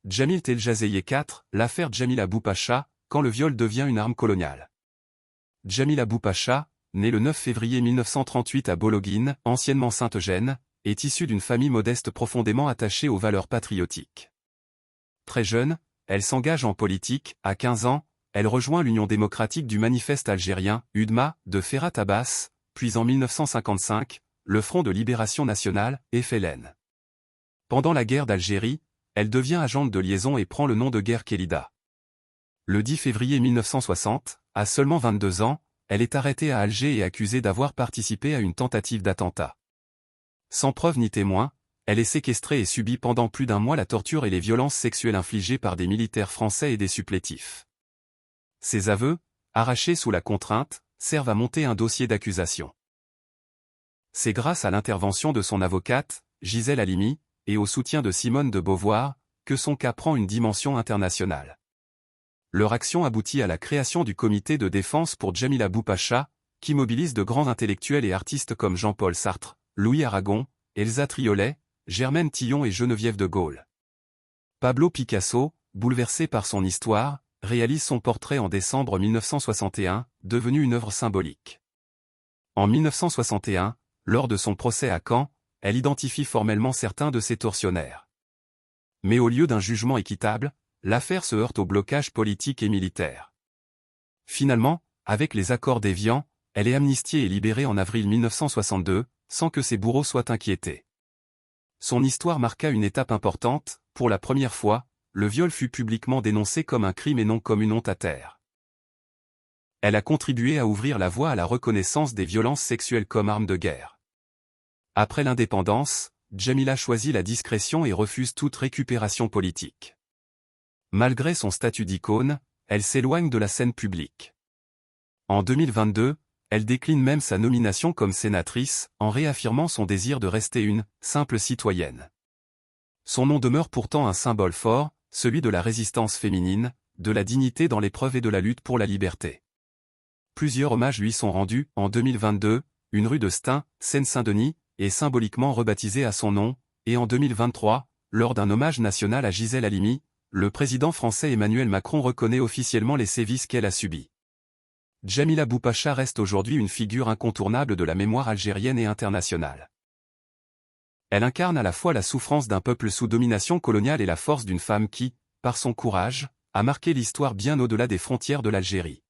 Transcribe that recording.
Djamil Teljazeye 4, l'affaire Djamila Boupacha, quand le viol devient une arme coloniale. Djamila Boupacha, née le 9 février 1938 à Bologhine, anciennement Saint-Eugène, est issue d'une famille modeste profondément attachée aux valeurs patriotiques. Très jeune, elle s'engage en politique. À 15 ans, elle rejoint l'Union démocratique du Manifeste algérien, UDMA, de Ferhat Abbas, puis en 1955, le Front de libération nationale, FLN. Pendant la guerre d'Algérie, elle devient agente de liaison et prend le nom de guerre Kélida. Le 10 février 1960, à seulement 22 ans, elle est arrêtée à Alger et accusée d'avoir participé à une tentative d'attentat. Sans preuve ni témoin, elle est séquestrée et subit pendant plus d'un mois la torture et les violences sexuelles infligées par des militaires français et des supplétifs. Ses aveux, arrachés sous la contrainte, servent à monter un dossier d'accusation. C'est grâce à l'intervention de son avocate, Gisèle Halimi, et au soutien de Simone de Beauvoir, que son cas prend une dimension internationale. Leur action aboutit à la création du comité de défense pour Djamila Boupacha, qui mobilise de grands intellectuels et artistes comme Jean-Paul Sartre, Louis Aragon, Elsa Triolet, Germaine Tillon et Geneviève de Gaulle. Pablo Picasso, bouleversé par son histoire, réalise son portrait en décembre 1961, devenu une œuvre symbolique. En 1961, lors de son procès à Caen, elle identifie formellement certains de ses tortionnaires. Mais au lieu d'un jugement équitable, l'affaire se heurte au blocage politique et militaire. Finalement, avec les accords d'Évian, elle est amnistiée et libérée en avril 1962, sans que ses bourreaux soient inquiétés. Son histoire marqua une étape importante. Pour la première fois, le viol fut publiquement dénoncé comme un crime et non comme une honte à taire. Elle a contribué à ouvrir la voie à la reconnaissance des violences sexuelles comme armes de guerre. Après l'indépendance, Djamila choisit la discrétion et refuse toute récupération politique. Malgré son statut d'icône, elle s'éloigne de la scène publique. En 2022, elle décline même sa nomination comme sénatrice, en réaffirmant son désir de rester une simple citoyenne. Son nom demeure pourtant un symbole fort, celui de la résistance féminine, de la dignité dans l'épreuve et de la lutte pour la liberté. Plusieurs hommages lui sont rendus. En 2022, une rue de Stein, Seine-Saint-Denis, est symboliquement rebaptisée à son nom, et en 2023, lors d'un hommage national à Gisèle Halimi, le président français Emmanuel Macron reconnaît officiellement les sévices qu'elle a subis. Djamila Boupacha reste aujourd'hui une figure incontournable de la mémoire algérienne et internationale. Elle incarne à la fois la souffrance d'un peuple sous domination coloniale et la force d'une femme qui, par son courage, a marqué l'histoire bien au-delà des frontières de l'Algérie.